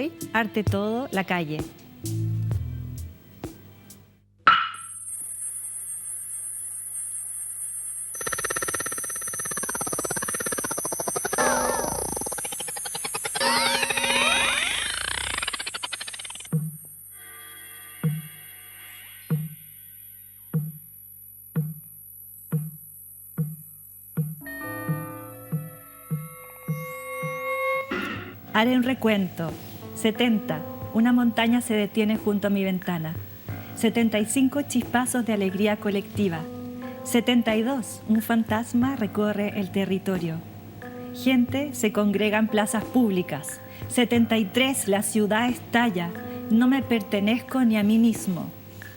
hoy, Arte Todo, la calle. Haré un recuento. 70. Una montaña se detiene junto a mi ventana. 75 chispazos de alegría colectiva. 72. Un fantasma recorre el territorio. Gente se congrega en plazas públicas. 73. La ciudad estalla. No me pertenezco ni a mí mismo.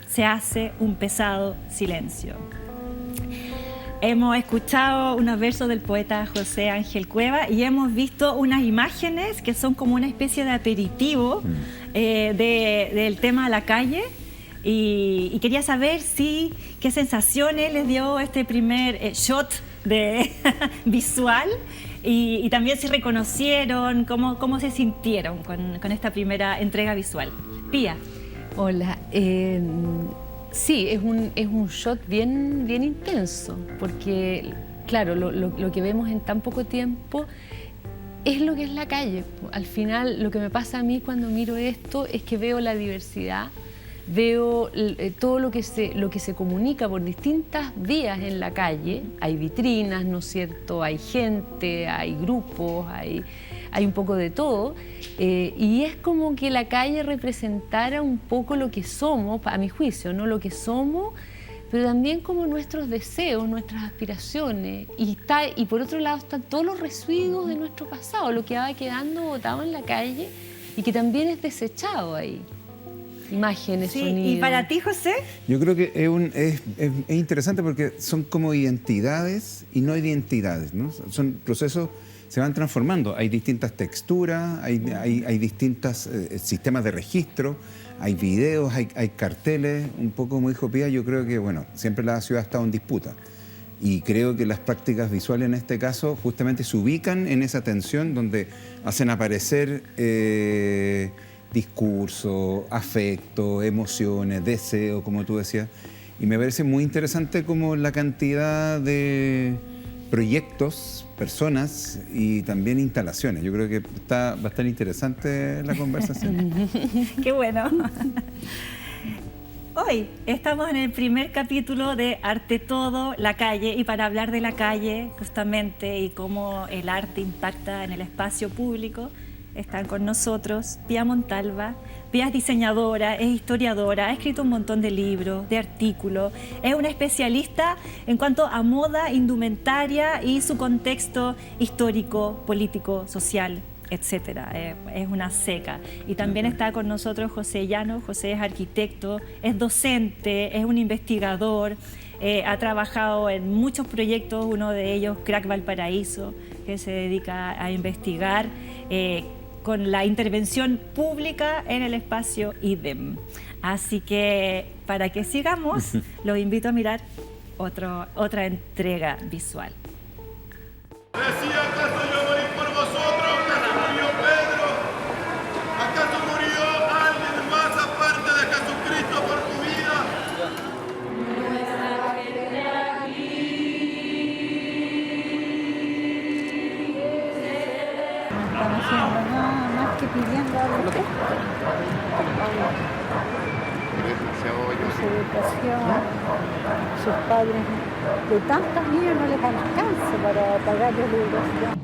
Se hace un pesado silencio. Hemos escuchado unos versos del poeta José Ángel Cueva y hemos visto unas imágenes que son como una especie de aperitivo del tema de la calle. Y quería saber qué sensaciones les dio este primer shot visual y también si reconocieron, cómo se sintieron con esta primera entrega visual. Pía. Hola. Sí, es un shot bien intenso, porque, claro, lo que vemos en tan poco tiempo es lo que es la calle. Al final, lo que me pasa a mí cuando miro esto es que veo la diversidad, veo todo lo que se comunica por distintas vías en la calle. Hay vitrinas, ¿no es cierto? Hay gente, hay grupos, hay un poco de todo. Y es como que la calle representara un poco lo que somos, a mi juicio, ¿no? Lo que somos, pero también como nuestros deseos, nuestras aspiraciones. Y por otro lado están todos los residuos de nuestro pasado, lo que va quedando botado en la calle y que también es desechado ahí. Imágenes, sonidos. ¿Y para ti, José? Yo creo que es interesante porque son como identidades y no identidades, ¿no? Son procesos, se van transformando. Hay distintas texturas, hay distintos sistemas de registro, hay videos, hay carteles. Un poco como dijo Pía, yo creo que, bueno, siempre la ciudad ha estado en disputa. Y creo que las prácticas visuales en este caso justamente se ubican en esa tensión donde hacen aparecer discurso, afecto, emociones, deseo, como tú decías. Y me parece muy interesante como la cantidad de proyectos, personas y también instalaciones. Yo creo que va a estar interesante la conversación. ¡Qué bueno! Hoy estamos en el primer capítulo de Arte Todo, la calle, y para hablar de la calle justamente y cómo el arte impacta en el espacio público, están con nosotros Pía Montalva. Pía es diseñadora, es historiadora, ha escrito un montón de libros, de artículos, es una especialista en cuanto a moda, indumentaria y su contexto histórico, político, social, etcétera. Es una seca. Y también está con nosotros José Llano. José es arquitecto, es docente, es un investigador, ha trabajado en muchos proyectos, uno de ellos, Crack Valparaíso, que se dedica a investigar con la intervención pública en el espacio IDEM. Así que, para que sigamos, los invito a mirar otra entrega visual. Decía, ¿acaso yo morí por vosotros? ¿Acaso murió Pedro? ¿Acaso murió alguien más aparte de Jesucristo por tu vida? Están haciendo nada más que pidiendo algo. Su educación, sus padres, de tantas niñas no les alcanza para pagarles la educación.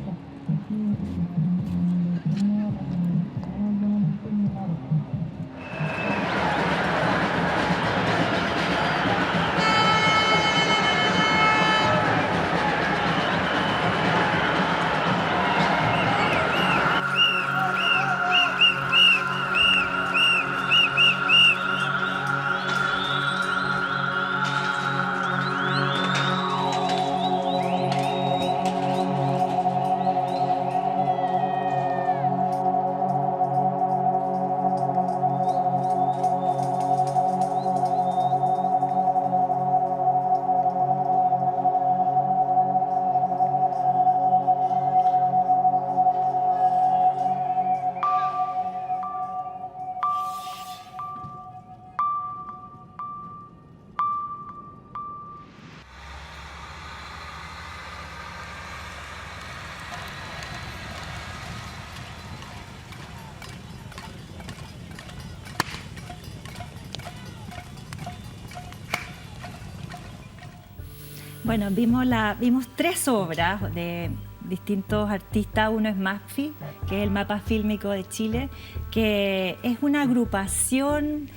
Bueno, vimos 3 obras de distintos artistas. Uno es MAFFI, que es el Mapa Fílmico de Chile, que es una agrupación,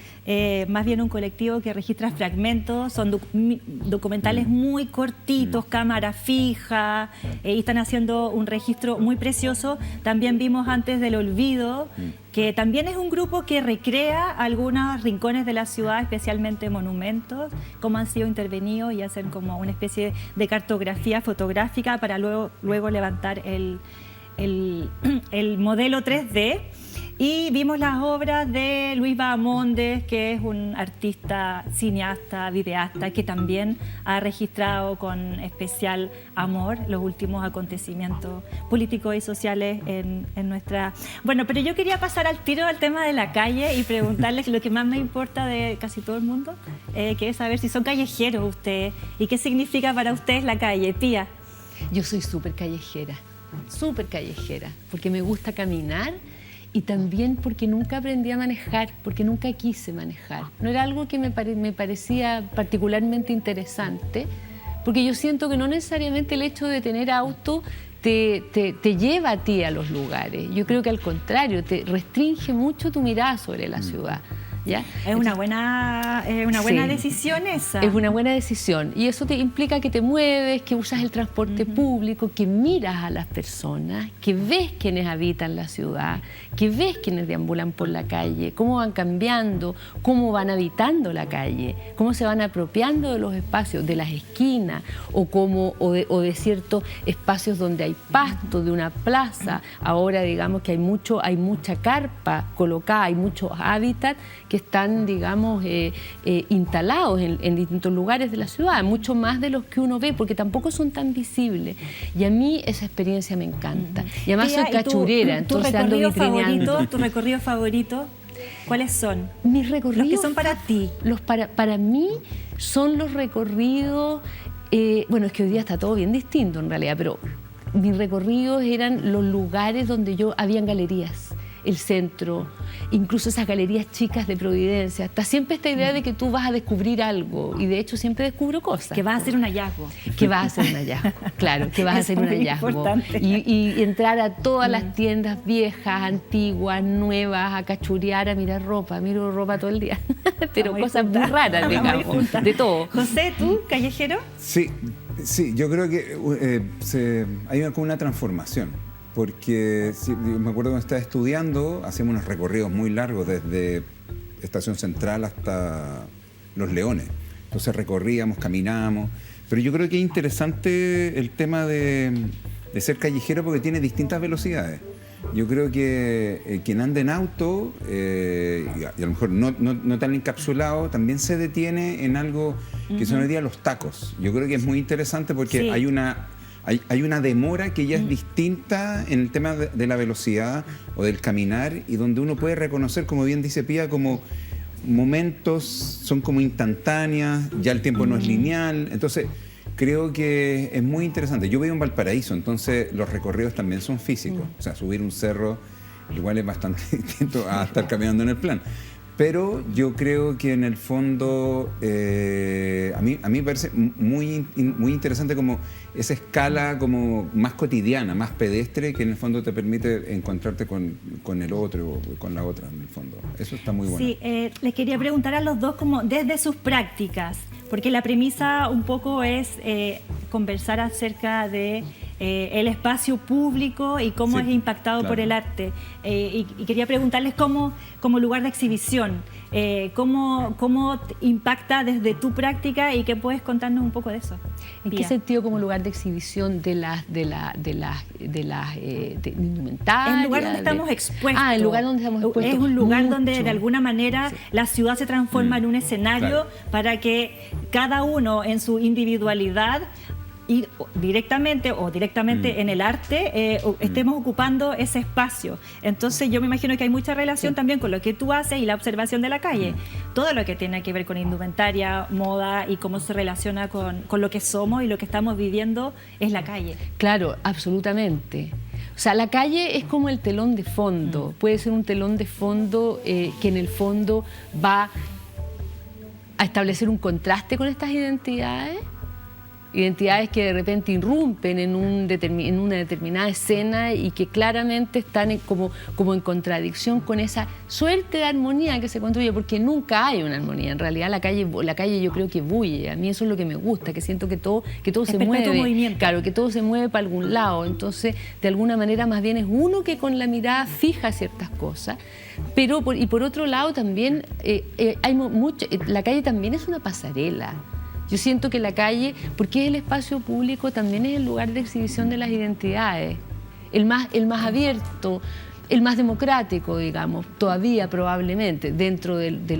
más bien un colectivo que registra fragmentos, son documentales muy cortitos, cámara fija, y están haciendo un registro muy precioso. También vimos Antes del Olvido, que también es un grupo que recrea algunos rincones de la ciudad, especialmente monumentos, cómo han sido intervenidos, y hacen como una especie de cartografía fotográfica para luego levantar el modelo 3D. Y vimos las obras de Luis Bahamondes, que es un artista, cineasta, videasta, que también ha registrado con especial amor los últimos acontecimientos políticos y sociales en nuestra... Bueno, pero yo quería pasar al tiro al tema de la calle y preguntarles lo que más me importa de casi todo el mundo, que es saber si son callejeros ustedes y qué significa para ustedes la calle. Pía. Yo soy súper callejera, porque me gusta caminar y también porque nunca aprendí a manejar, porque nunca quise manejar. No era algo que me parecía particularmente interesante, porque yo siento que no necesariamente el hecho de tener auto te lleva a ti a los lugares. Yo creo que al contrario, te restringe mucho tu mirada sobre la ciudad. ¿Ya? Es una buena decisión esa. Es una buena decisión y eso te implica que te mueves, que usas el transporte público, que miras a las personas, que ves quienes habitan la ciudad, que ves quienes deambulan por la calle, cómo van cambiando, cómo van habitando la calle, cómo se van apropiando de los espacios, de las esquinas o de ciertos espacios donde hay pasto, de una plaza. Ahora digamos que hay mucha carpa colocada, hay muchos hábitats que están, digamos, instalados en distintos lugares de la ciudad, mucho más de los que uno ve, porque tampoco son tan visibles. Y a mí esa experiencia me encanta. Y además soy cachurera, entonces ando vitrineando. ¿Tu recorrido favorito? ¿Cuáles son? Mis recorridos... Los que son para ti. Para mí son los recorridos... bueno, es que hoy día está todo bien distinto en realidad, pero mis recorridos eran los lugares donde habían galerías. El centro, incluso esas galerías chicas de Providencia. Está siempre esta idea de que tú vas a descubrir algo y de hecho siempre descubro cosas. Que vas a hacer un hallazgo. Que vas a hacer un hallazgo, claro, que vas a hacer un hallazgo. Y entrar a todas las tiendas viejas, antiguas, nuevas, a cachurear, a mirar ropa. Miro ropa todo el día, pero cosas muy raras, digamos, de todo. José, ¿tú, callejero? Sí, yo creo que hay una transformación. Porque me acuerdo cuando estaba estudiando, hacíamos unos recorridos muy largos desde Estación Central hasta Los Leones. Entonces recorríamos, caminábamos. Pero yo creo que es interesante el tema de ser callejero porque tiene distintas velocidades. Yo creo que quien anda en auto, y a lo mejor no tan encapsulado, también se detiene en algo que son hoy día los tacos. Yo creo que es muy interesante porque sí. Hay una demora que ya es distinta en el tema de la velocidad o del caminar y donde uno puede reconocer, como bien dice Pía, como momentos, son como instantáneas, ya el tiempo no es lineal. Entonces, creo que es muy interesante. Yo vivo en Valparaíso, entonces los recorridos también son físicos. O sea, subir un cerro igual es bastante distinto a estar caminando en el plan. Pero yo creo que en el fondo, a mí me parece muy interesante como esa escala como más cotidiana, más pedestre, que en el fondo te permite encontrarte con el otro o con la otra, en el fondo. Eso está muy bueno. Sí, les quería preguntar a los dos como desde sus prácticas, porque la premisa un poco es conversar acerca de el espacio público y cómo es impactado por el arte. Y quería preguntarles como lugar de exhibición, cómo te impacta desde tu práctica y qué puedes contarnos un poco de eso. ¿En qué sentido como lugar de exhibición de las indumentarias? El lugar donde estamos expuestos. El lugar donde estamos expuestos. Es un lugar donde de alguna manera la ciudad se transforma en un escenario para que cada uno en su individualidad y directamente en el arte estemos ocupando ese espacio. Entonces yo me imagino que hay mucha relación también con lo que tú haces y la observación de la calle. Todo lo que tiene que ver con indumentaria, moda y cómo se relaciona con lo que somos y lo que estamos viviendo es la calle. Claro, absolutamente. O sea, la calle es como el telón de fondo. Puede ser un telón de fondo que en el fondo va a establecer un contraste con estas identidades, identidades que de repente irrumpen en una determinada escena y que claramente están como en contradicción con esa suerte de armonía que se construye, porque nunca hay una armonía. En realidad la calle yo creo que bulle. A mí eso es lo que me gusta, que siento que todo se mueve. Movimiento. Claro, que todo se mueve para algún lado. Entonces, de alguna manera, más bien es uno que con la mirada fija ciertas cosas. Pero, por otro lado, también la calle también es una pasarela. Yo siento que la calle, porque es el espacio público, también es el lugar de exhibición de las identidades, el más abierto, el más democrático, digamos, todavía probablemente, dentro de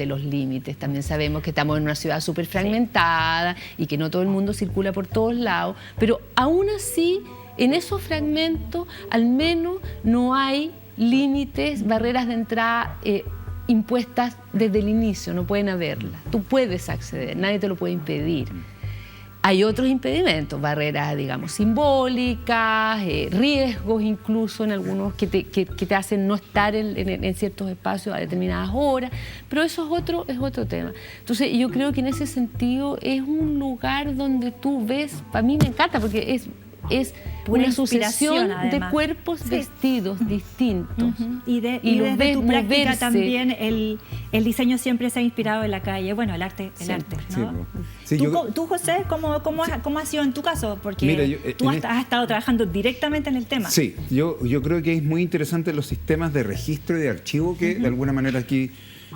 los límites. También sabemos que estamos en una ciudad súper fragmentada y que no todo el mundo circula por todos lados, pero aún así, en esos fragmentos, al menos no hay límites, barreras de entrada impuestas desde el inicio, no pueden haberlas. Tú puedes acceder, nadie te lo puede impedir. Hay otros impedimentos, barreras, digamos, simbólicas, riesgos incluso en algunos que te hacen no estar en ciertos espacios a determinadas horas, pero eso es otro tema. Entonces yo creo que en ese sentido es un lugar donde tú ves, para mí me encanta porque es una sucesión de cuerpos vestidos distintos. Y desde tu práctica también el diseño siempre se ha inspirado en la calle. Bueno, el arte, ¿no? Sí, ¿Tú, José, cómo ha sido en tu caso? Porque mira, tú has estado trabajando directamente en el tema. Sí, yo creo que es muy interesante los sistemas de registro y de archivo que de alguna manera aquí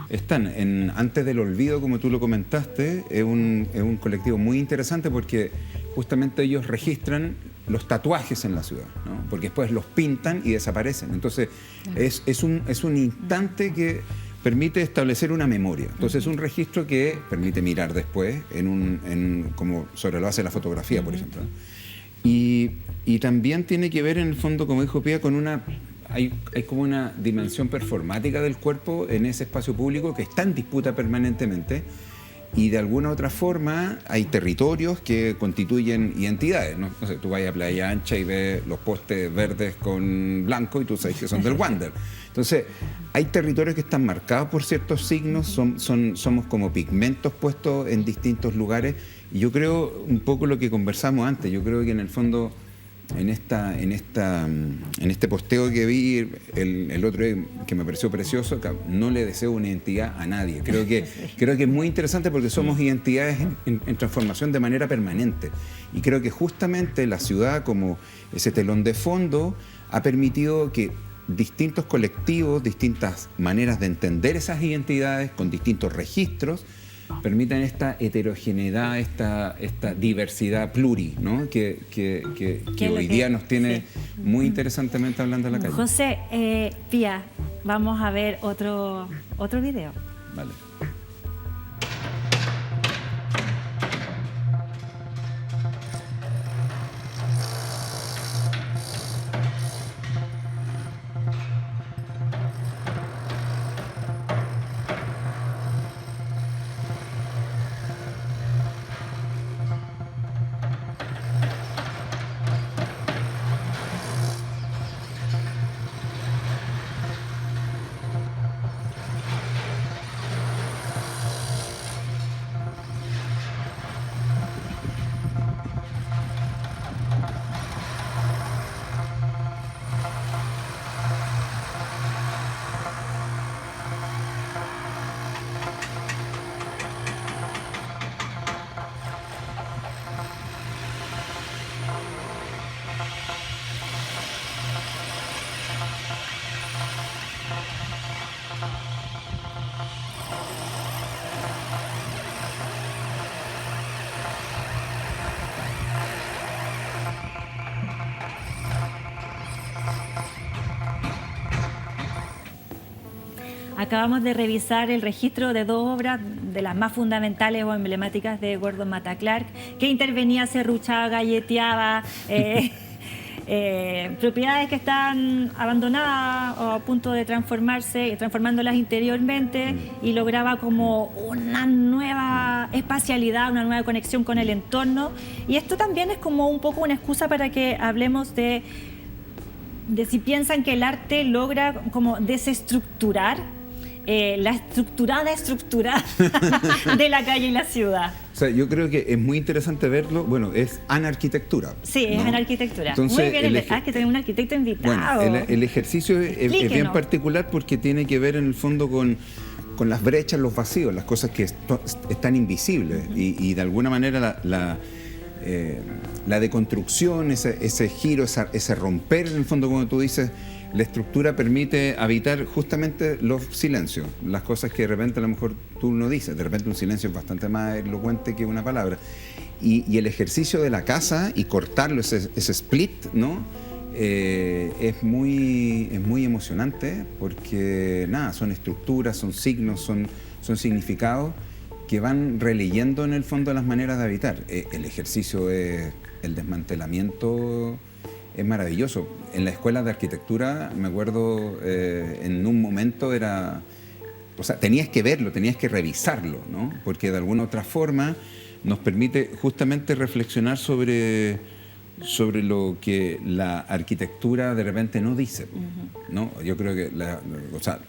están. Antes del olvido, como tú lo comentaste, es un colectivo muy interesante porque justamente ellos registran los tatuajes en la ciudad, ¿no? Porque después los pintan y desaparecen. Entonces es un instante que permite establecer una memoria. Entonces es un registro que permite mirar después como sobre lo hace la fotografía, por ejemplo. Y también tiene que ver en el fondo, como dijo Pía, con hay como una dimensión performática del cuerpo en ese espacio público que está en disputa permanentemente. Y de alguna otra forma hay territorios que constituyen identidades, ¿no? No sé, tú vas a Playa Ancha y ves los postes verdes con blanco y tú sabes que son del Wander. Entonces, hay territorios que están marcados por ciertos signos, somos como pigmentos puestos en distintos lugares. Y yo creo, un poco lo que conversamos antes, yo creo que en el fondo, en este posteo que vi el otro día, que me pareció precioso, no le deseo una identidad a nadie. Creo que es muy interesante porque somos identidades en transformación de manera permanente. Y creo que justamente la ciudad, como ese telón de fondo, ha permitido que distintos colectivos, distintas maneras de entender esas identidades, con distintos registros, permitan esta heterogeneidad, esta diversidad pluri, ¿no? que hoy día nos tiene muy interesantemente hablando en la calle. José, Pía, vamos a ver otro video. Vale. Acabamos de revisar el registro de dos obras de las más fundamentales o emblemáticas de Gordon Matta Clark, que intervenía, serruchaba, galleteaba, propiedades que están abandonadas o a punto de transformarse, transformándolas interiormente, y lograba como una nueva espacialidad, una nueva conexión con el entorno. Y esto también es como un poco una excusa para que hablemos de si piensan que el arte logra como desestructurar la estructura de la calle y la ciudad. O sea, yo creo que es muy interesante verlo. Bueno, es anarquitectura. Sí, es anarquitectura. Entonces, muy bien, que tenemos un arquitecto invitado. Bueno, el ejercicio es bien particular porque tiene que ver en el fondo con las brechas, los vacíos, las cosas que están invisibles. Y de alguna manera la deconstrucción, ese giro, ese romper, en el fondo, como tú dices, la estructura permite habitar justamente los silencios, las cosas que de repente a lo mejor tú no dices, de repente un silencio es bastante más elocuente que una palabra. Y el ejercicio de la casa y cortarlo, ese split, ¿no? Es muy emocionante porque, nada, son estructuras, son signos, son significados que van releyendo en el fondo las maneras de habitar. El ejercicio, el desmantelamiento es maravilloso. En la escuela de arquitectura, me acuerdo, en un momento o sea, tenías que verlo, tenías que revisarlo, ¿no? Porque de alguna otra forma nos permite justamente reflexionar sobre lo que la arquitectura de repente no dice, ¿no? Yo creo que, o sea,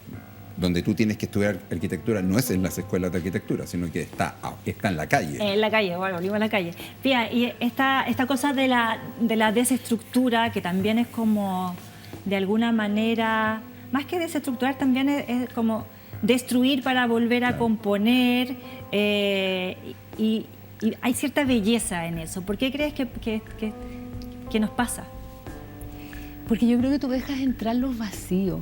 donde tú tienes que estudiar arquitectura no es en las escuelas de arquitectura, sino que está en la calle. En la calle, bueno, volvimos a la calle. Fíjate, y esta cosa de la desestructura, que también es como, de alguna manera, más que desestructurar, también es como destruir para volver a componer, y hay cierta belleza en eso. ¿Por qué crees que nos pasa? Porque yo creo que tú dejas entrar los vacíos.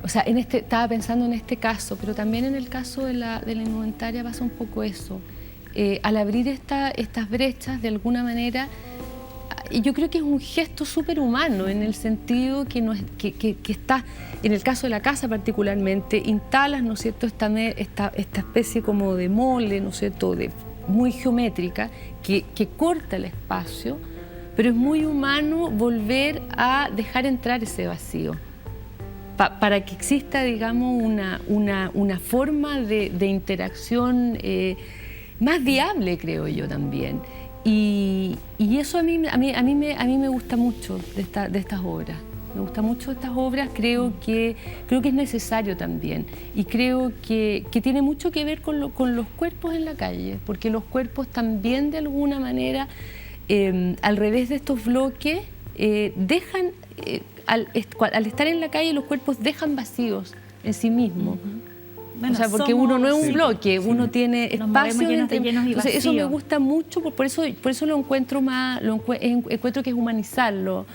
O sea, estaba pensando en este caso, pero también en el caso de la indumentaria pasa un poco eso. Al abrir estas brechas, de alguna manera, yo creo que es un gesto súper humano, en el sentido que está, en el caso de la casa particularmente, instalas, ¿no es cierto?, esta especie como de mole, ¿no es cierto?, muy geométrica, que corta el espacio, pero es muy humano volver a dejar entrar ese vacío. Para que exista, digamos, una forma de interacción más viable, creo yo también. Y eso a mí me gusta mucho de estas obras. Me gusta mucho estas obras, creo que es necesario también. Y creo que tiene mucho que ver con los cuerpos en la calle, porque los cuerpos también, de alguna manera, al revés de estos bloques, dejan... Al estar en la calle, los cuerpos dejan vacíos en sí mismos. Bueno, o sea, porque uno no es un bloque, uno tiene espacio. Entonces, eso me gusta mucho, por eso lo encuentro encuentro que es humanizarlo,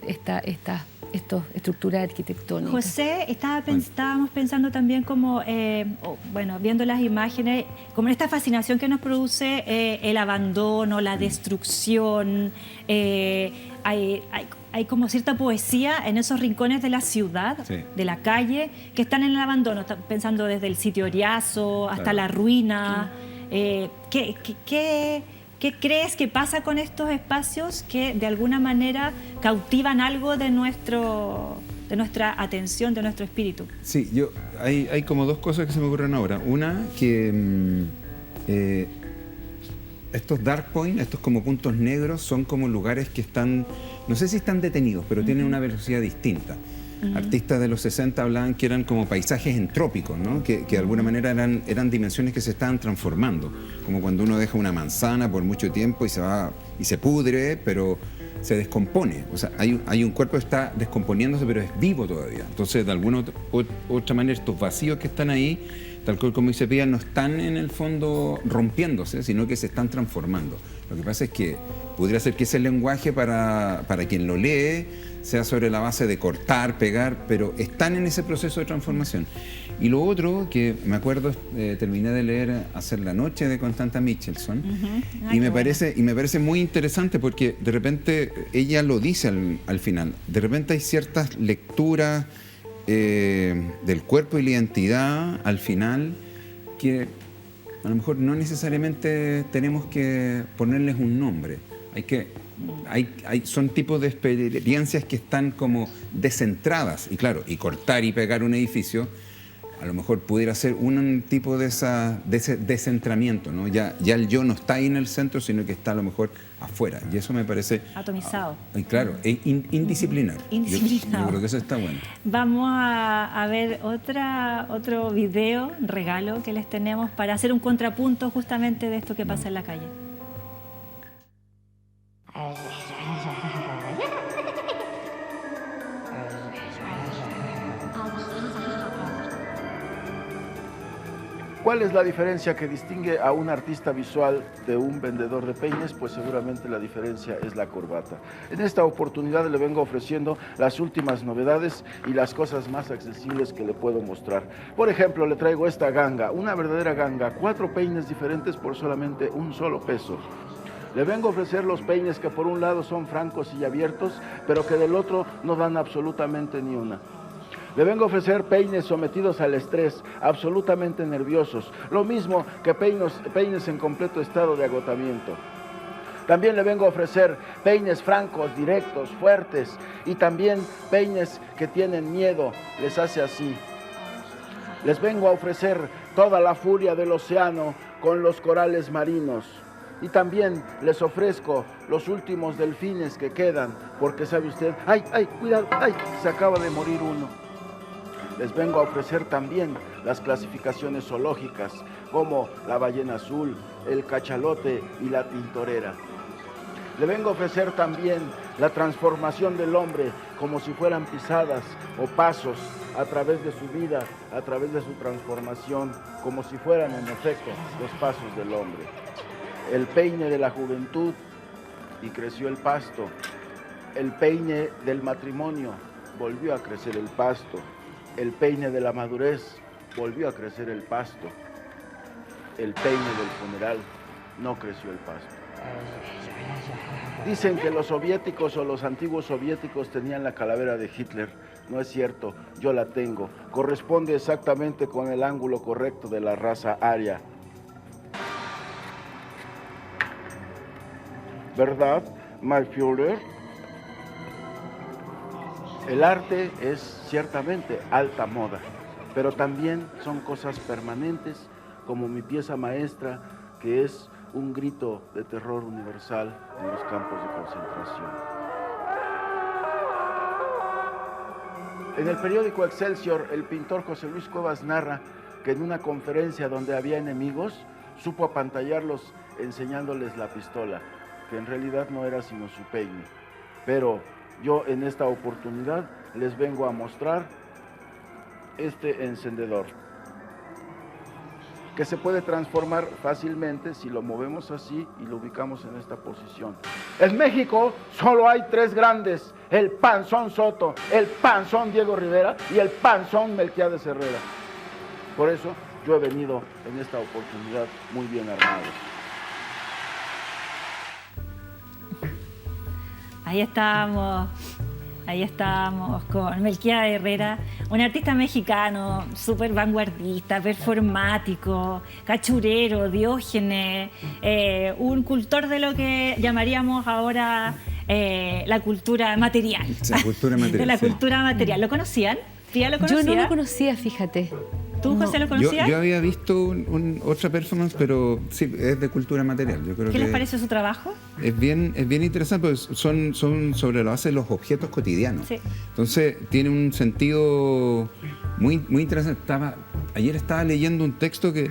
estas estructuras arquitectónicas. José, estábamos pensando también como, viendo las imágenes, como esta fascinación que nos produce el abandono, la destrucción. Hay como cierta poesía en esos rincones de la ciudad, de la calle, que están en el abandono, pensando desde el sitio Oriazo hasta la ruina. ¿Qué crees que pasa con estos espacios que de alguna manera cautivan algo de nuestra atención, de nuestro espíritu? Sí, hay como dos cosas que se me ocurren ahora. Una, que estos dark points, estos como puntos negros, son como lugares que están, no sé si están detenidos, pero tienen una velocidad distinta. Artistas de los 60 hablaban que eran como paisajes entrópicos, ¿no? Que de alguna manera eran dimensiones que se estaban transformando, como cuando uno deja una manzana por mucho tiempo y se pudre, pero se descompone. O sea, hay un cuerpo que está descomponiéndose, pero es vivo todavía. Entonces, de alguna otra manera, estos vacíos que están ahí, tal cual como dice Pía, no están en el fondo rompiéndose, sino que se están transformando. Lo que pasa es que podría ser que ese lenguaje para quien lo lee sea sobre la base de cortar, pegar, pero están en ese proceso de transformación. Y lo otro que me acuerdo, terminé de leer Hacer la noche de Constanza Michelson, y me parece muy interesante porque de repente ella lo dice al final. De repente hay ciertas lecturas del cuerpo y la identidad al final que a lo mejor no necesariamente tenemos que ponerles un nombre. Son tipos de experiencias que están como descentradas, y claro, y cortar y pegar un edificio a lo mejor pudiera ser un tipo de ese descentramiento, ¿no? Ya el yo no está ahí en el centro, sino que está a lo mejor afuera. Y eso me parece... Atomizado. Claro, indisciplinar. Indisciplinado. Yo creo que eso está bueno. Vamos a ver otro video, regalo que les tenemos para hacer un contrapunto justamente de esto que pasa en la calle. ¿Cuál es la diferencia que distingue a un artista visual de un vendedor de peines? Pues seguramente la diferencia es la corbata. En esta oportunidad le vengo ofreciendo las últimas novedades y las cosas más accesibles que le puedo mostrar. Por ejemplo, le traigo esta ganga, una verdadera ganga, 4 peines diferentes por solamente un solo peso. Le vengo a ofrecer los peines que por un lado son francos y abiertos, pero que del otro no dan absolutamente ni una. Le vengo a ofrecer peines sometidos al estrés, absolutamente nerviosos, lo mismo que peines en completo estado de agotamiento. También le vengo a ofrecer peines francos, directos, fuertes, y también peines que tienen miedo, les hace así. Les vengo a ofrecer toda la furia del océano con los corales marinos. Y también les ofrezco los últimos delfines que quedan, porque sabe usted, ¡ay, cuidado, ay, se acaba de morir uno! Les vengo a ofrecer también las clasificaciones zoológicas, como la ballena azul, el cachalote y la tintorera. Le vengo a ofrecer también la transformación del hombre, como si fueran pisadas o pasos a través de su vida, a través de su transformación, como si fueran en efecto los pasos del hombre. El peine de la juventud, y creció el pasto. El peine del matrimonio, volvió a crecer el pasto. El peine de la madurez, volvió a crecer el pasto. El peine del funeral, no creció el pasto. Dicen que los soviéticos o los antiguos soviéticos tenían la calavera de Hitler. No es cierto, yo la tengo. Corresponde exactamente con el ángulo correcto de la raza aria. ¿Verdad, my Führer? El arte es ciertamente alta moda, pero también son cosas permanentes, como mi pieza maestra, que es un grito de terror universal en los campos de concentración. En el periódico Excelsior, el pintor José Luis Cuevas narra que en una conferencia donde había enemigos, supo apantallarlos enseñándoles la pistola, que en realidad no era sino su peine. Pero yo en esta oportunidad les vengo a mostrar este encendedor, que se puede transformar fácilmente si lo movemos así y lo ubicamos en esta posición. En México solo hay 3 grandes: el Panzón Soto, el Panzón Diego Rivera y el Panzón Melquiades Herrera. Por eso yo he venido en esta oportunidad muy bien armado. Ahí estábamos con Melquiades Herrera, un artista mexicano súper vanguardista, performático, cachurero, diógenes, un cultor de lo que llamaríamos ahora la cultura material. La cultura material. De la cultura material. ¿Lo conocían? ¿Tía lo conocía? Yo no lo conocía, fíjate. ¿Tú, José, lo conocías? Yo había visto otra performance, pero sí, es de cultura material. Yo creo ¿Qué les pareció su trabajo? Es bien interesante, porque son sobre la base de los objetos cotidianos. Sí. Entonces, tiene un sentido muy interesante. Ayer estaba leyendo un texto que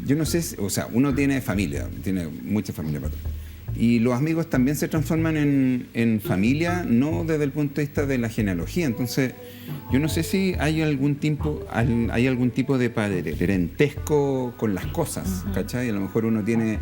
yo no sé, o sea, uno tiene familia, tiene mucha familia para todo. Y los amigos también se transforman en familia, no desde el punto de vista de la genealogía. Entonces, yo no sé si hay algún tipo de parentesco con las cosas, ¿cachai? A lo mejor uno tiene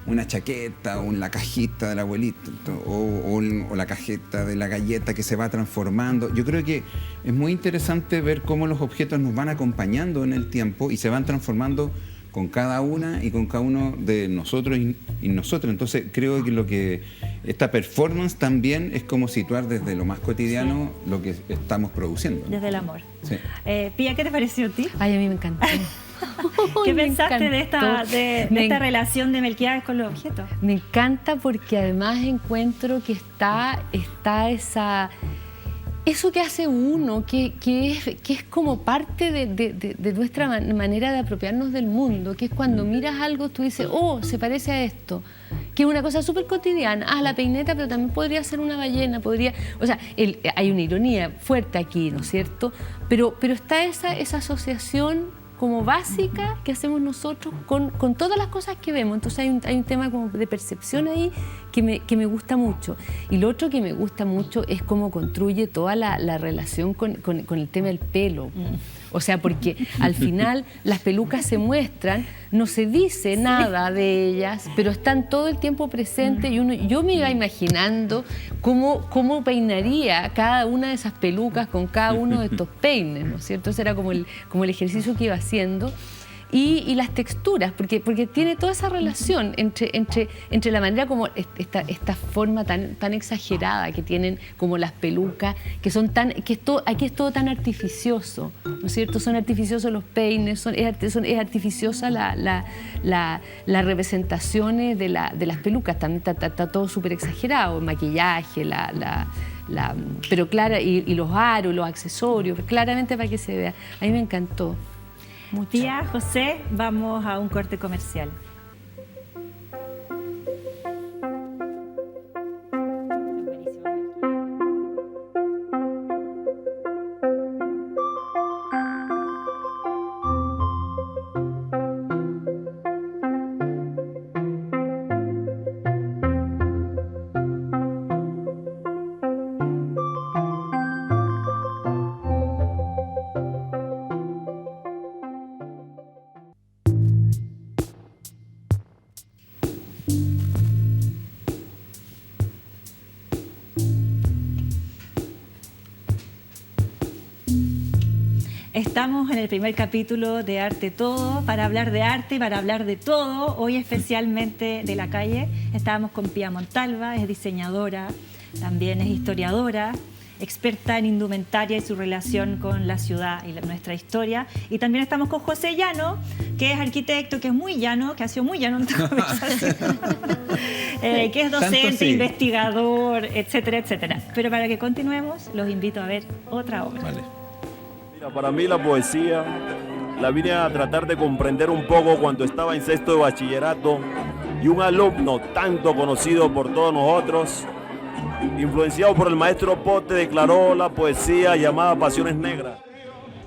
una chaqueta o la cajita del abuelito o la cajeta de la galleta que se va transformando. Yo creo que es muy interesante ver cómo los objetos nos van acompañando en el tiempo y se van transformando con cada una y con cada uno de nosotros y nosotros. Entonces creo que esta performance también es como situar desde lo más cotidiano lo que estamos produciendo, ¿no? Desde el amor. Sí. Pía, ¿qué te pareció a ti? Ay, a mí me encantó. ¿Qué pensaste de esta relación de Melquiades con los objetos? Me encanta porque además encuentro que está eso que hace uno, que es como parte de nuestra manera de apropiarnos del mundo, que es cuando miras algo, tú dices, oh, se parece a esto, que es una cosa súper cotidiana, la peineta, pero también podría ser una ballena, o sea, hay una ironía fuerte aquí, ¿no es cierto? Pero está esa asociación como básica que hacemos nosotros con todas las cosas que vemos. Entonces hay un tema como de percepción ahí que me gusta mucho. Y lo otro que me gusta mucho es cómo construye toda la relación con el tema del pelo. O sea, porque al final las pelucas se muestran, no se dice nada de ellas, pero están todo el tiempo presentes y yo me iba imaginando cómo peinaría cada una de esas pelucas con cada uno de estos peines, ¿no es cierto? Ese era como el ejercicio que iba haciendo. Y las texturas, porque tiene toda esa relación entre la manera como esta forma tan exagerada que tienen como las pelucas, aquí es todo tan artificioso, ¿no es cierto? Son artificiosos los peines, es artificiosa las representaciones de las pelucas, también está todo súper exagerado, el maquillaje, pero claro, y los aros, los accesorios, claramente para que se vea. A mí me encantó. Tía José, vamos a un corte comercial. Estamos en el primer capítulo de Arte Todo, para hablar de arte y para hablar de todo, hoy especialmente de la calle. Estábamos con Pía Montalva, es diseñadora, también es historiadora, experta en indumentaria y su relación con la ciudad y nuestra historia. Y también estamos con José Llano, que es arquitecto, que es muy llano, que ha sido muy llano en esta conversación, que es docente, sí, investigador, etcétera, etcétera. Pero para que continuemos, los invito a ver otra obra. Vale. Para mí la poesía la vine a tratar de comprender un poco cuando estaba en sexto de bachillerato y un alumno tanto conocido por todos nosotros, influenciado por el maestro Pote, declaró la poesía llamada Pasiones Negras.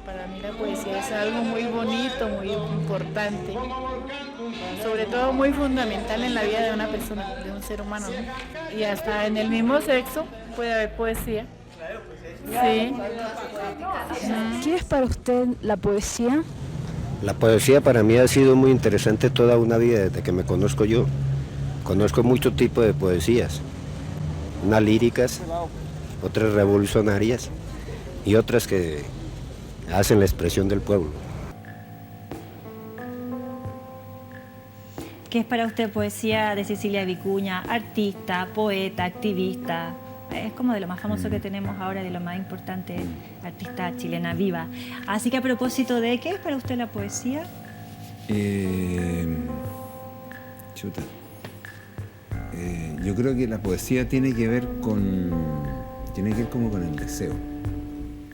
Para mí la poesía es algo muy bonito, muy importante, sobre todo muy fundamental en la vida de una persona, de un ser humano, ¿no? Y hasta en el mismo sexo puede haber poesía. Sí. ¿Qué es para usted la poesía? La poesía para mí ha sido muy interesante toda una vida desde que me conozco yo. Conozco muchos tipos de poesías, unas líricas, otras revolucionarias y otras que hacen la expresión del pueblo. ¿Qué es para usted poesía de Cecilia Vicuña, artista, poeta, activista? Es como de lo más famoso que tenemos ahora, de lo más importante, artista chilena viva. Así que a propósito de, ¿qué es para usted la poesía? Yo creo que la poesía tiene que ver como con el deseo,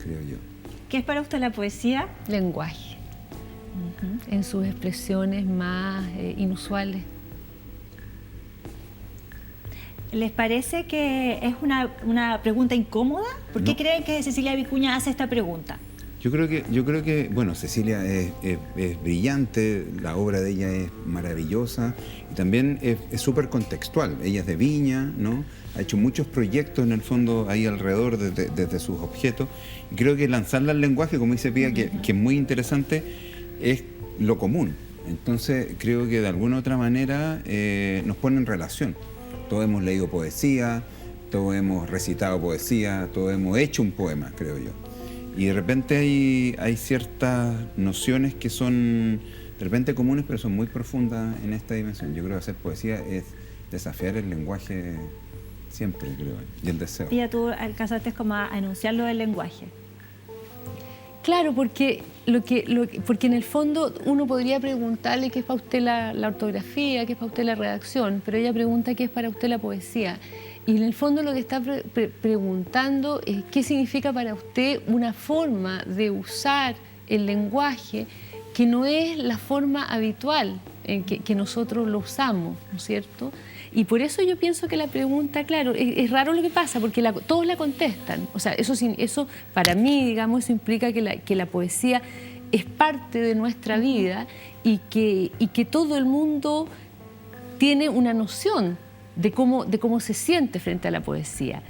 creo yo. ¿Qué es para usted la poesía? Lenguaje, en sus expresiones más inusuales. ¿Les parece que es una pregunta incómoda? ¿Por qué creen que Cecilia Vicuña hace esta pregunta? Yo creo que bueno, Cecilia es brillante, la obra de ella es maravillosa y también es súper contextual. Ella es de Viña, ¿no? Ha hecho muchos proyectos en el fondo ahí alrededor desde sus objetos. Y creo que lanzarla al lenguaje, como dice Pía, que es muy interesante, es lo común. Entonces creo que de alguna u otra manera nos pone en relación. Todos hemos leído poesía, todos hemos recitado poesía, todos hemos hecho un poema, creo yo. Y de repente hay ciertas nociones que son de repente comunes, pero son muy profundas en esta dimensión. Yo creo que hacer poesía es desafiar el lenguaje siempre, creo, y el deseo. Pía, tú alcanzaste como a enunciar lo del lenguaje. Claro, porque en el fondo uno podría preguntarle qué es para usted la ortografía, qué es para usted la redacción, pero ella pregunta qué es para usted la poesía. Y en el fondo lo que está preguntando es qué significa para usted una forma de usar el lenguaje que no es la forma habitual en que nosotros lo usamos, ¿no es cierto? Y por eso yo pienso que la pregunta, claro, es raro lo que pasa, porque todos la contestan. O sea, eso para mí, digamos, eso implica que la poesía es parte de nuestra vida y que todo el mundo tiene una noción de cómo se siente frente a la poesía.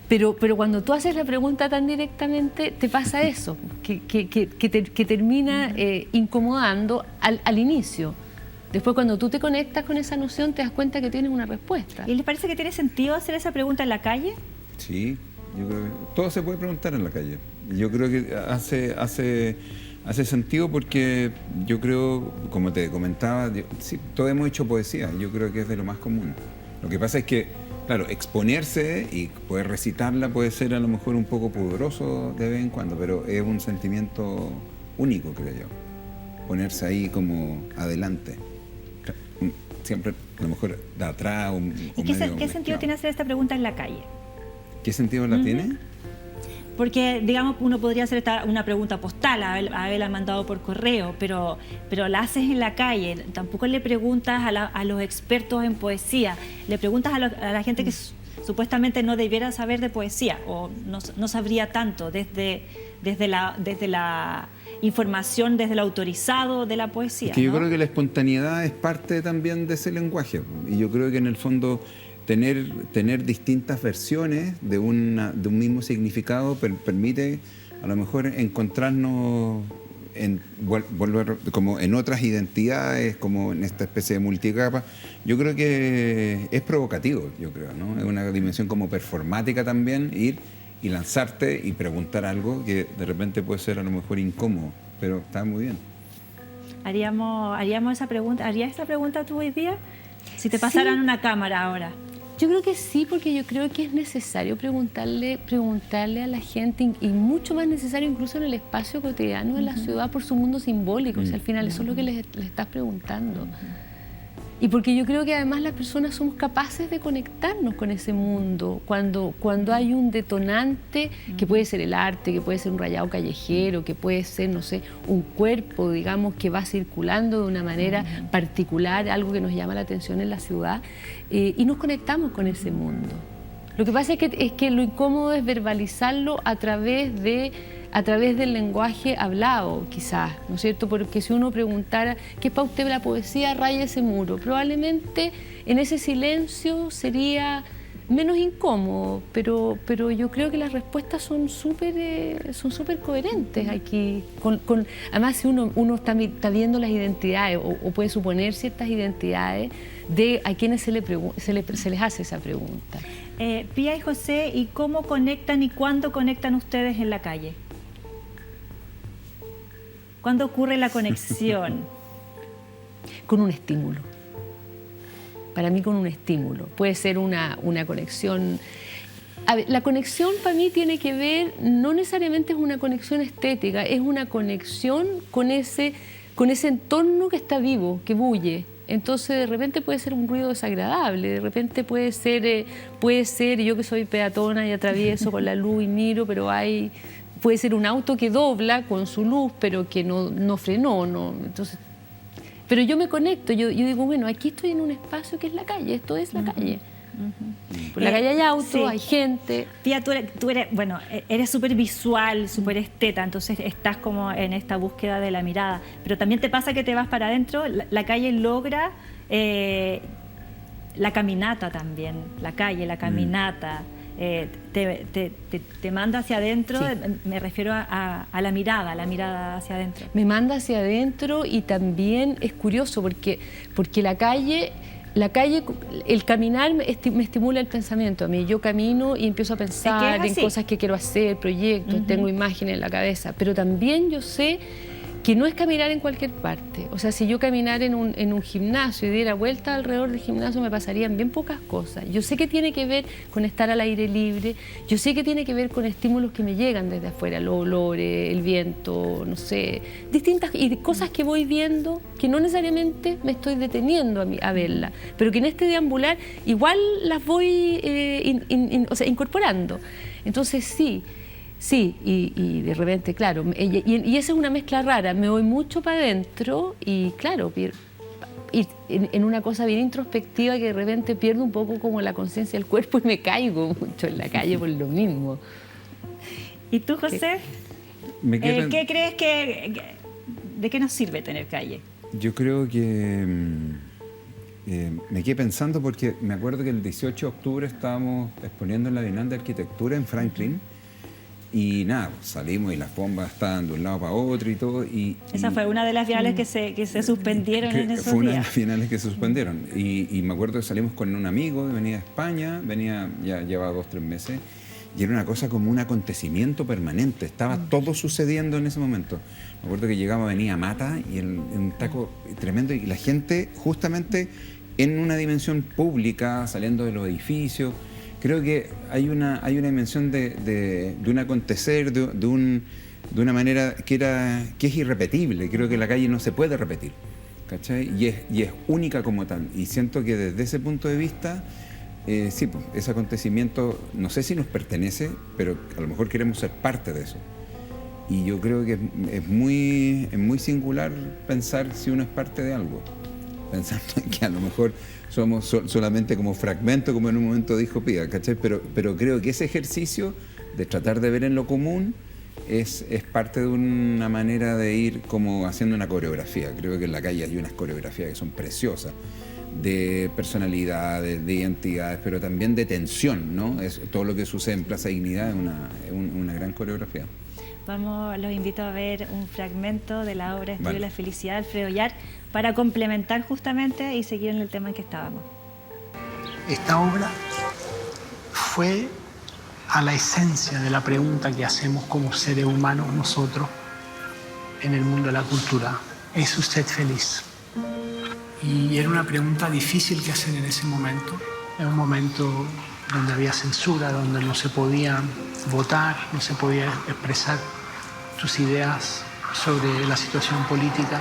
Pero cuando tú haces la pregunta tan directamente, te pasa eso, que termina incomodando al inicio. Después, cuando tú te conectas con esa noción, te das cuenta que tienes una respuesta. ¿Y les parece que tiene sentido hacer esa pregunta en la calle? Sí, yo creo que todo se puede preguntar en la calle. Yo creo que hace sentido porque yo creo, como te comentaba, sí, todos hemos hecho poesía, yo creo que es de lo más común. Lo que pasa es que, claro, exponerse y poder recitarla puede ser a lo mejor un poco pudoroso de vez en cuando, pero es un sentimiento único, creo yo. Ponerse ahí como adelante. Siempre a lo mejor de atrás ¿Y qué sentido tiene hacer esta pregunta en la calle? ¿Qué sentido la tiene? Porque, digamos, uno podría hacer una pregunta postal, haberla mandado por correo, pero la haces en la calle. Tampoco le preguntas a los expertos en poesía, le preguntas a la gente que supuestamente no debiera saber de poesía o no sabría tanto desde la información, desde el autorizado de la poesía. Es que yo creo que la espontaneidad es parte también de ese lenguaje. Y yo creo que en el fondo tener distintas versiones de un mismo significado permite a lo mejor encontrarnos como en otras identidades, como en esta especie de multicapa. Yo creo que es provocativo, yo creo, ¿no? Es una dimensión como performática también, ir y lanzarte y preguntar algo que de repente puede ser a lo mejor incómodo, pero está muy bien. ¿Haríamos esa pregunta? ¿Harías esa pregunta tú hoy día? Si te pasaran una cámara ahora. Yo creo que sí, porque yo creo que es necesario preguntarle a la gente, y mucho más necesario incluso en el espacio cotidiano de la ciudad por su mundo simbólico. O sea, al final eso es lo que les estás preguntando. Y porque yo creo que además las personas somos capaces de conectarnos con ese mundo cuando hay un detonante, que puede ser el arte, que puede ser un rayado callejero, que puede ser, no sé, un cuerpo, digamos, que va circulando de una manera particular, algo que nos llama la atención en la ciudad, y nos conectamos con ese mundo. Lo que pasa es que lo incómodo es verbalizarlo a través del lenguaje hablado, quizás, ¿no es cierto? Porque si uno preguntara, ¿qué es para usted la poesía? Raya ese muro. Probablemente en ese silencio sería menos incómodo, pero yo creo que las respuestas son súper coherentes aquí. Además, si uno está viendo las identidades o puede suponer ciertas identidades de a quienes se les hace esa pregunta. Pía y José, ¿y cómo conectan y cuándo conectan ustedes en la calle? ¿Cuándo ocurre la conexión? Con un estímulo. Para mí, con un estímulo. Puede ser una conexión. A ver, la conexión para mí tiene que ver, no necesariamente es una conexión estética, es una conexión con ese entorno que está vivo, que bulle. Entonces, de repente puede ser un ruido desagradable, de repente puede ser yo que soy peatona y atravieso con la luz y miro, pero puede ser un auto que dobla con su luz, pero que no frenó, ¿no? Entonces, pero yo me conecto, yo digo, bueno, aquí estoy en un espacio que es la calle, esto es la calle. Por la calle hay autos, sí. Hay gente. Pía, tú eres súper visual, súper esteta, entonces estás como en esta búsqueda de la mirada. Pero también te pasa que te vas para adentro, la calle logra la caminata también, la calle, la caminata. Te manda hacia adentro, sí. Me refiero a la mirada hacia adentro. Me manda hacia adentro y también es curioso porque la calle, el caminar me estimula el pensamiento a mí. Yo camino y empiezo a pensar en cosas que quiero hacer, proyectos, tengo imágenes en la cabeza, pero también yo sé que no es caminar en cualquier parte. O sea, si yo caminara en un gimnasio y diera vuelta alrededor del gimnasio, me pasarían bien pocas cosas. Yo sé que tiene que ver con estar al aire libre, yo sé que tiene que ver con estímulos que me llegan desde afuera, los olores, el viento, no sé, distintas y cosas que voy viendo que no necesariamente me estoy deteniendo a verlas, pero que en este deambular igual las voy incorporando. Entonces sí, y de repente, claro, y esa es una mezcla rara, me voy mucho para adentro y claro, y en una cosa bien introspectiva que de repente pierdo un poco como la conciencia del cuerpo y me caigo mucho en la calle por lo mismo. ¿Y tú, José? ¿Qué crees de qué nos sirve tener calle? Yo creo que me quedé pensando porque me acuerdo que el 18 de octubre estábamos exponiendo en la Bienal de Arquitectura en Franklin. Y nada, salimos y las bombas estaban de un lado para otro y todo. Esa fue una de las bienales que se suspendieron en esos días. Fue una de las bienales que se suspendieron. Y me acuerdo que salimos con un amigo que venía de España, ya llevaba 2 o 3 meses, y era una cosa como un acontecimiento permanente. Estaba todo sucediendo en ese momento. Me acuerdo que llegaba, venía Mata, y un taco tremendo, y la gente justamente en una dimensión pública, saliendo de los edificios. Creo que hay una dimensión de un acontecer, de una manera que es irrepetible. Creo que la calle no se puede repetir, ¿cachai? Y es única como tal. Y siento que desde ese punto de vista, sí, pues, ese acontecimiento, no sé si nos pertenece, pero a lo mejor queremos ser parte de eso. Y yo creo que es muy singular pensar si uno es parte de algo. Pensando en que a lo mejor somos solamente como fragmento, como en un momento dijo Pía, ¿cachai? Pero creo que ese ejercicio de tratar de ver en lo común es parte de una manera de ir como haciendo una coreografía. Creo que en la calle hay unas coreografías que son preciosas, de personalidades, de identidades, pero también de tensión, ¿no? Todo lo que sucede en Plaza Dignidad es una gran coreografía. Los invito a ver un fragmento de la obra Estudio de la Felicidad de Alfredo Yar para complementar justamente y seguir en el tema en que estábamos. Esta obra fue a la esencia de la pregunta que hacemos como seres humanos nosotros en el mundo de la cultura. ¿Es usted feliz? Y era una pregunta difícil que hacer en ese momento. En un momento donde había censura, donde no se podía votar, no se podía expresar sus ideas sobre la situación política.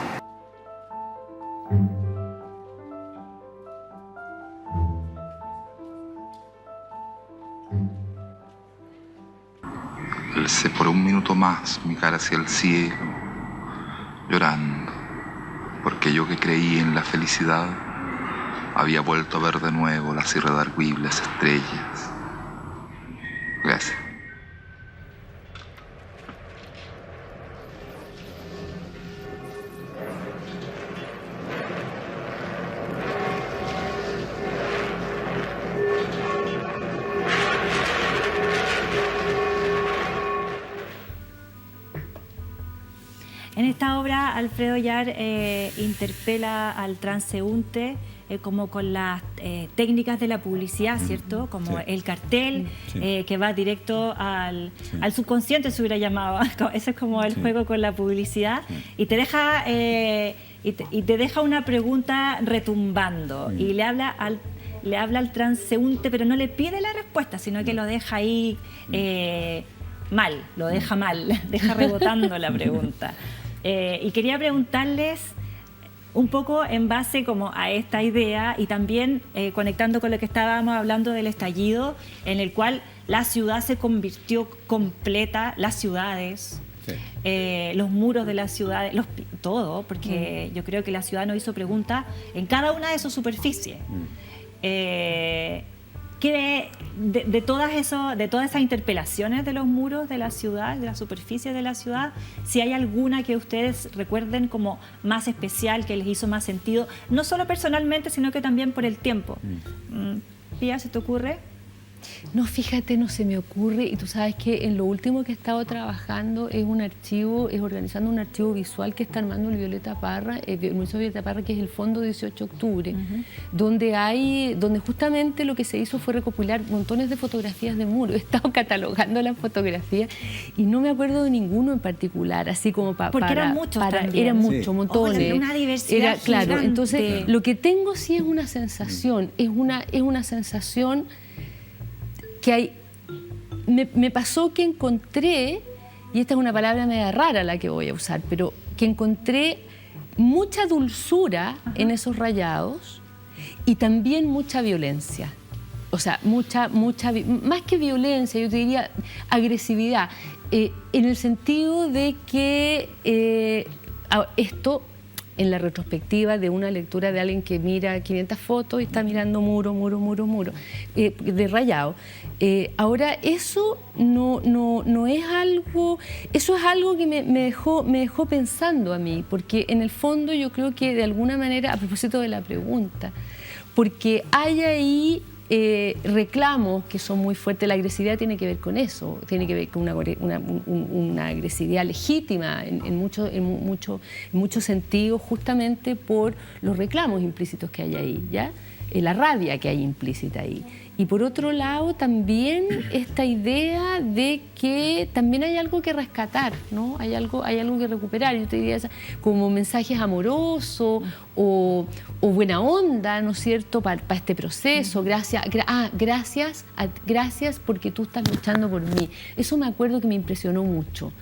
Alcé por un minuto más mi cara hacia el cielo, llorando, porque yo que creí en la felicidad había vuelto a ver de nuevo las irredarguibles estrellas. Gracias. En esta obra, Alfredo Yar interpela al transeúnte como con las técnicas de la publicidad, ¿cierto? Como el cartel que va directo al subconsciente, se hubiera llamado. Ese es como el juego con la publicidad. Y te deja, una pregunta retumbando y le habla al transeúnte, pero no le pide la respuesta, sino que lo deja ahí mal, lo deja mal, deja rebotando la pregunta. Y quería preguntarles un poco en base como a esta idea y también conectando con lo que estábamos hablando del estallido, en el cual la ciudad se convirtió completa, las ciudades, los muros de las ciudades, todo, porque yo creo que la ciudad nos hizo preguntas en cada una de sus superficies. De todas esas interpelaciones de los muros de la ciudad, de las superficies de la ciudad, si hay alguna que ustedes recuerden como más especial, que les hizo más sentido, no solo personalmente, sino que también por el tiempo. Pía, ¿se te ocurre? No, fíjate, no se me ocurre. Y tú sabes que en lo último que he estado trabajando es organizando un archivo visual que está armando el Violeta Parra, que es el Fondo 18 de Octubre, donde justamente lo que se hizo fue recopilar montones de fotografías de muro. He estado catalogando las fotografías y no me acuerdo de ninguno en particular, así como porque eran muchos también. Eran muchos, montones. Una diversidad claro, gigante. entonces lo que tengo sí es una sensación, es una sensación que hay, me pasó que encontré, y esta es una palabra media rara la que voy a usar, pero que encontré mucha dulzura en esos rayados y también mucha violencia. O sea, más que violencia, yo te diría agresividad, en el sentido de que esto, en la retrospectiva de una lectura de alguien que mira 500 fotos y está mirando muro, de rayado. Ahora, eso no es algo, eso es algo que me dejó pensando a mí, porque en el fondo yo creo que de alguna manera, a propósito de la pregunta, porque hay ahí reclamos que son muy fuertes. La agresividad tiene que ver con eso, tiene que ver con una agresividad legítima en muchos sentidos, justamente por los reclamos implícitos que hay ahí, ¿ya? La rabia que hay implícita ahí. Y por otro lado, también esta idea de que también hay algo que rescatar, ¿no? Hay algo que recuperar. Yo te diría como mensajes amorosos o buena onda, ¿no es cierto?, para este proceso. Gracias porque tú estás luchando por mí. Eso me acuerdo que me impresionó mucho.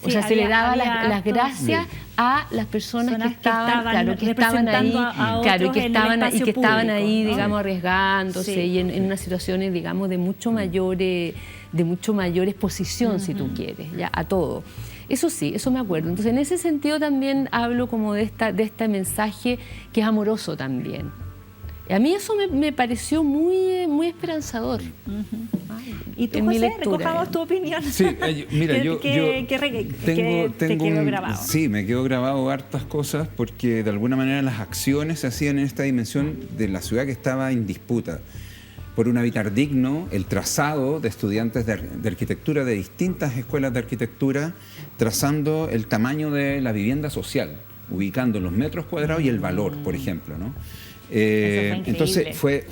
O sea, se le daba las gracias a las personas que estaban ahí, que estaban ahí, digamos, arriesgándose y en unas situaciones, digamos, de mucho mayor exposición, si tú quieres, ya, a todo. Eso sí, eso me acuerdo. Entonces, en ese sentido también hablo como de este mensaje que es amoroso también. A mí eso me pareció muy esperanzador. Y tú, José, recojamos tu opinión. Sí, mira, yo te quedó grabado. Sí, me quedó grabado hartas cosas porque de alguna manera las acciones se hacían en esta dimensión de la ciudad que estaba en disputa. Por un habitar digno, el trazado de estudiantes de arquitectura de distintas escuelas de arquitectura, trazando el tamaño de la vivienda social, ubicando los metros cuadrados y el valor, por ejemplo, ¿no? Entonces fue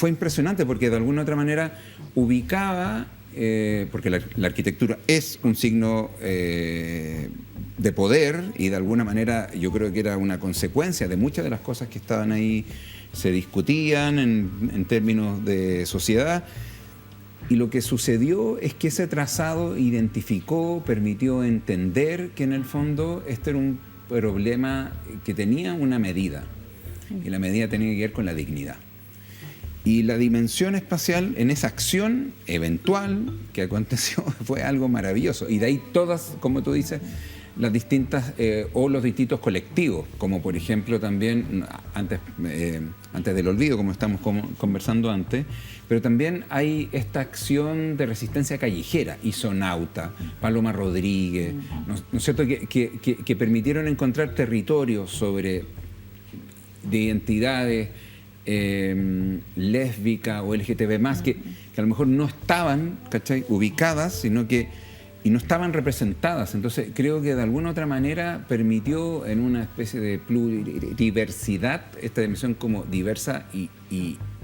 impresionante porque de alguna otra manera ubicaba, porque la arquitectura es un signo de poder y de alguna manera yo creo que era una consecuencia de muchas de las cosas que estaban ahí, se discutían en términos de sociedad. Y lo que sucedió es que ese trazado identificó, permitió entender que en el fondo este era un problema que tenía una medida. Y la medida tenía que ver con la dignidad. Y la dimensión espacial en esa acción eventual que aconteció fue algo maravilloso. Y de ahí todas, como tú dices, las distintas o los distintos colectivos, como por ejemplo también, antes del olvido, como estamos conversando antes, pero también hay esta acción de resistencia callejera, Isonauta, Paloma Rodríguez, ¿no es cierto?, que permitieron encontrar territorios de identidades lésbicas o LGTB+, que a lo mejor no estaban, ¿cachai?, ubicadas, sino que y no estaban representadas. Entonces creo que de alguna otra manera permitió en una especie de pluriversidad, esta dimensión como diversa y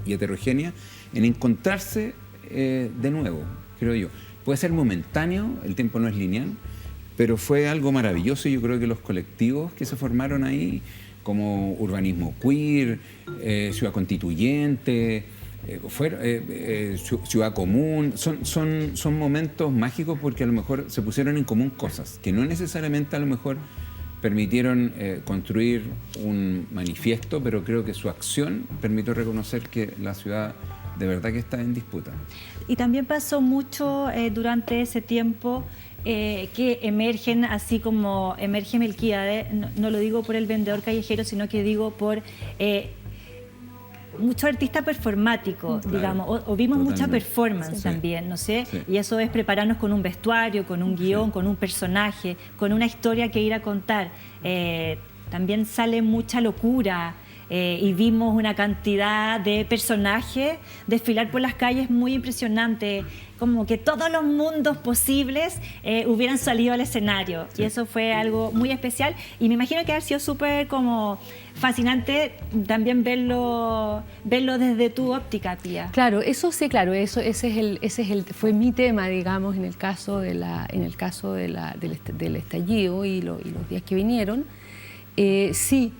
heterogénea, en encontrarse de nuevo, creo yo. Puede ser momentáneo, el tiempo no es lineal, pero fue algo maravilloso y yo creo que los colectivos que se formaron ahí, como Urbanismo Queer, Ciudad Constituyente, Ciudad Común, son momentos mágicos porque a lo mejor se pusieron en común cosas que no necesariamente a lo mejor permitieron construir un manifiesto, pero creo que su acción permitió reconocer que la ciudad de verdad que está en disputa. Y también pasó mucho durante ese tiempo que emergen, así como emerge Melquíades, no lo digo por el vendedor callejero, sino que digo por mucho artista performático, claro, digamos, o vimos mucha performance también, no sé, y eso es prepararnos con un vestuario, con un guión, con un personaje, con una historia que ir a contar. También sale mucha locura, y vimos una cantidad de personajes desfilar por las calles muy impresionante, como que todos los mundos posibles hubieran salido al escenario. Sí. Y eso fue algo muy especial y me imagino que ha sido súper como fascinante también verlo desde tu óptica, Pía. Claro, eso sí, claro, fue mi tema, digamos, en el caso del estallido y los días que vinieron. Sí,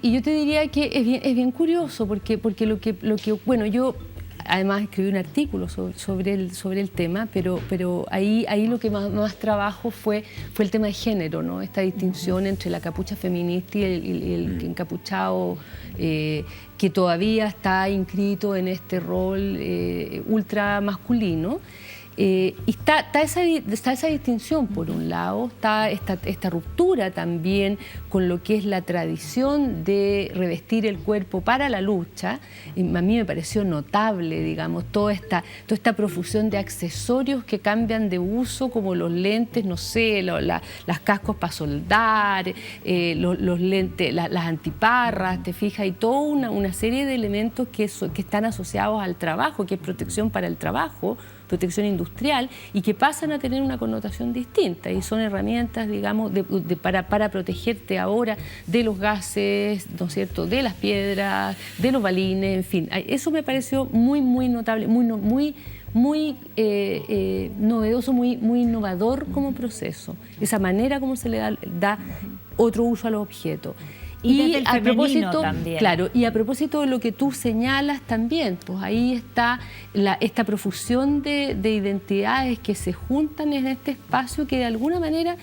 y yo te diría que es bien curioso porque lo que bueno, yo además escribí un artículo sobre el tema, pero ahí lo que más trabajo fue el tema de género, ¿no? Esta distinción entre la capucha feminista y el encapuchado que todavía está inscrito en este rol ultra masculino. Y está esa distinción, por un lado, está esta ruptura también con lo que es la tradición de revestir el cuerpo para la lucha. Y a mí me pareció notable, digamos, toda esta profusión de accesorios que cambian de uso, como los lentes, no sé, las cascos para soldar, los lentes, las antiparras, te fijas, y toda una serie de elementos que están asociados al trabajo, que es protección para el trabajo, protección industrial, y que pasan a tener una connotación distinta y son herramientas, digamos, para protegerte ahora de los gases, ¿no es cierto?, de las piedras, de los balines, en fin. Eso me pareció muy notable, muy novedoso, muy innovador como proceso, esa manera como se le da otro uso a los objetos. Y a propósito también. Claro, y a propósito de lo que tú señalas también, pues ahí está esta profusión de identidades que se juntan en este espacio que de alguna manera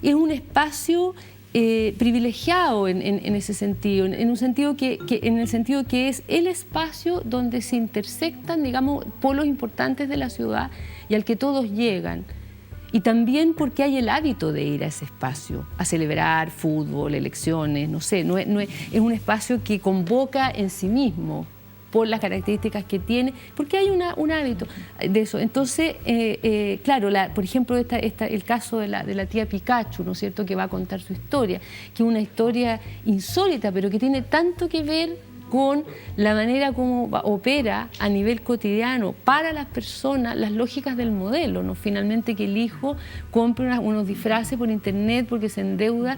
es un espacio privilegiado en ese sentido, en el sentido que es el espacio donde se intersectan, digamos, polos importantes de la ciudad y al que todos llegan. Y también porque hay el hábito de ir a ese espacio, a celebrar fútbol, elecciones, no sé, es un espacio que convoca en sí mismo por las características que tiene, porque hay un hábito de eso. Entonces, claro, por ejemplo, el caso de la tía Pikachu, ¿no es cierto?, que va a contar su historia, que es una historia insólita, pero que tiene tanto que ver con la manera como opera a nivel cotidiano para las personas las lógicas del modelo, ¿no? Finalmente que el hijo compre unos disfraces por internet porque se endeuda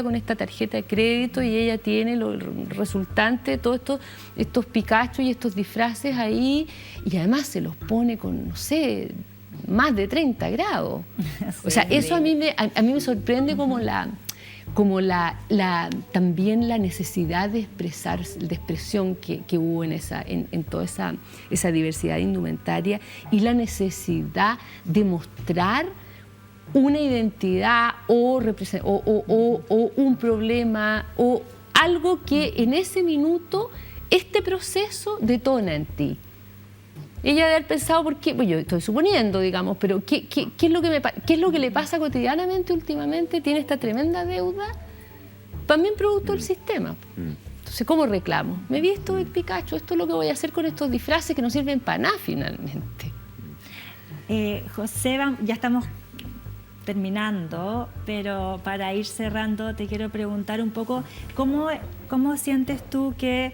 con esta tarjeta de crédito y ella tiene lo resultante de todos estos Pikachu y estos disfraces ahí y además se los pone con, no sé, más de 30 grados. Sí, o sea, eso a mí me sorprende como también la necesidad de expresión que hubo en toda esa diversidad indumentaria y la necesidad de mostrar una identidad o un problema o algo que en ese minuto este proceso detona en ti. Ella debe haber pensado, porque, pues yo estoy suponiendo, digamos, pero ¿qué es lo que le pasa cotidianamente últimamente? Tiene esta tremenda deuda, también producto del sistema. Entonces, ¿cómo reclamo? Me he visto de Pikachu, esto es lo que voy a hacer con estos disfraces que no sirven para nada finalmente. José, ya estamos terminando, pero para ir cerrando te quiero preguntar un poco, ¿cómo sientes tú que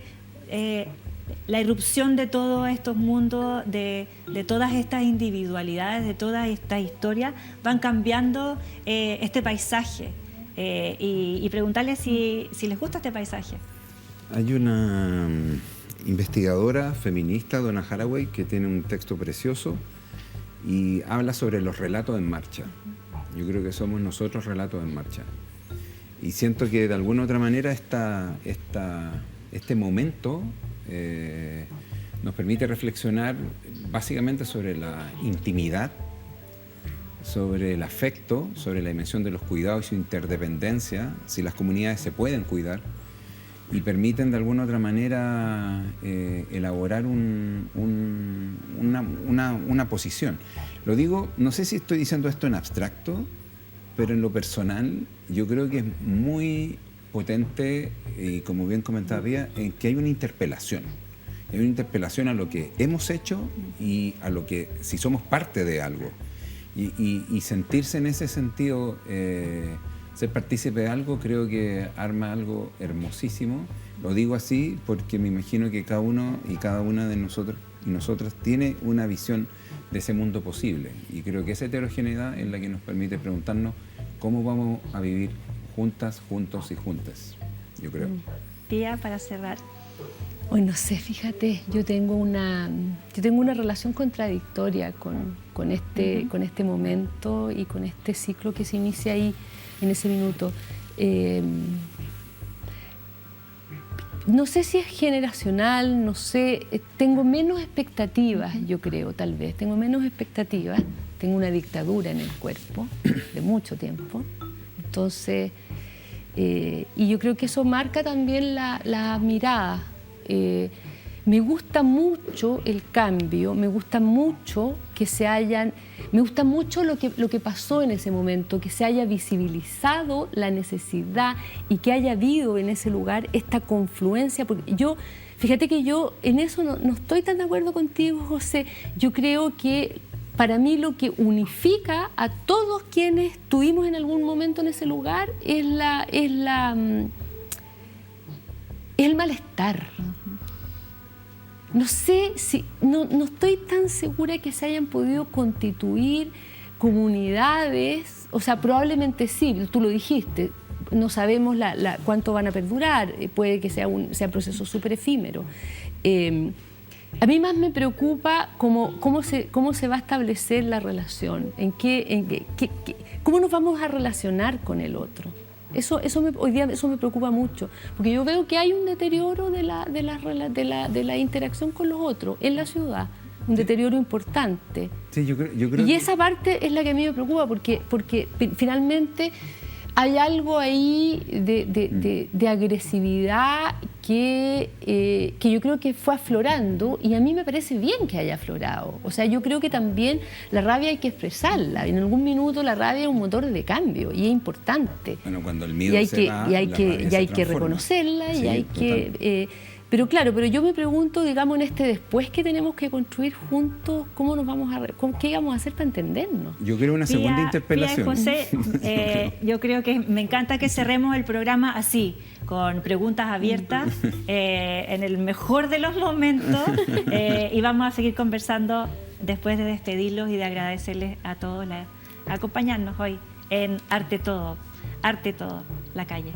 la irrupción de todos estos mundos, de todas estas individualidades, de todas estas historias, van cambiando este paisaje? Y preguntarles si les gusta este paisaje. Hay una investigadora feminista, Donna Haraway, que tiene un texto precioso y habla sobre los relatos en marcha. Yo creo que somos nosotros relatos en marcha. Y siento que de alguna u otra manera este momento nos permite reflexionar básicamente sobre la intimidad, sobre el afecto, sobre la dimensión de los cuidados y su interdependencia, si las comunidades se pueden cuidar y permiten de alguna u otra manera elaborar una posición. Lo digo, no sé si estoy diciendo esto en abstracto, pero en lo personal yo creo que es muy potente, y como bien comentaba Pía, en que hay una interpelación. Hay una interpelación a lo que hemos hecho y a lo que, si somos parte de algo. Y sentirse en ese sentido ser partícipe de algo creo que arma algo hermosísimo. Lo digo así porque me imagino que cada uno y cada una de nosotros y nosotras tiene una visión de ese mundo posible. Y creo que esa heterogeneidad es la que nos permite preguntarnos cómo vamos a vivir juntas, juntos y juntas, yo creo. Pía, para cerrar. Hoy no sé, fíjate, yo tengo una relación contradictoria con este momento y con este ciclo que se inicia ahí en ese minuto. No sé si es generacional, no sé, tengo menos expectativas, yo creo, tal vez, tengo menos expectativas, tengo una dictadura en el cuerpo de mucho tiempo, entonces, y yo creo que eso marca también la mirada. Me gusta mucho el cambio, me gusta mucho me gusta mucho lo que pasó en ese momento, que se haya visibilizado la necesidad y que haya habido en ese lugar esta confluencia, porque fíjate que yo en eso no estoy tan de acuerdo contigo, José. Yo creo que para mí lo que unifica a todos quienes estuvimos en algún momento en ese lugar es el malestar. No sé si, no estoy tan segura que se hayan podido constituir comunidades, o sea, probablemente sí, tú lo dijiste, no sabemos cuánto van a perdurar, puede que sea un proceso súper efímero. A mí más me preocupa cómo se va a establecer la relación, cómo nos vamos a relacionar con el otro. Hoy día eso me preocupa mucho, porque yo veo que hay un deterioro de la interacción con los otros en la ciudad, un deterioro importante. Sí, yo creo y esa parte es la que a mí me preocupa, porque finalmente hay algo ahí de agresividad que yo creo que fue aflorando, y a mí me parece bien que haya aflorado. O sea, yo creo que también la rabia hay que expresarla. En algún minuto la rabia es un motor de cambio y es importante. Bueno, cuando el miedo se va, hay que reconocerla, sí, y hay que... Pero yo me pregunto, digamos, en este después que tenemos que construir juntos, ¿qué vamos a hacer para entendernos? Yo creo una segunda interpelación. Pía y José, yo creo que me encanta que cerremos el programa así, con preguntas abiertas, en el mejor de los momentos, y vamos a seguir conversando después de despedirlos y de agradecerles a todos acompañarnos hoy en Arte Todo, la calle.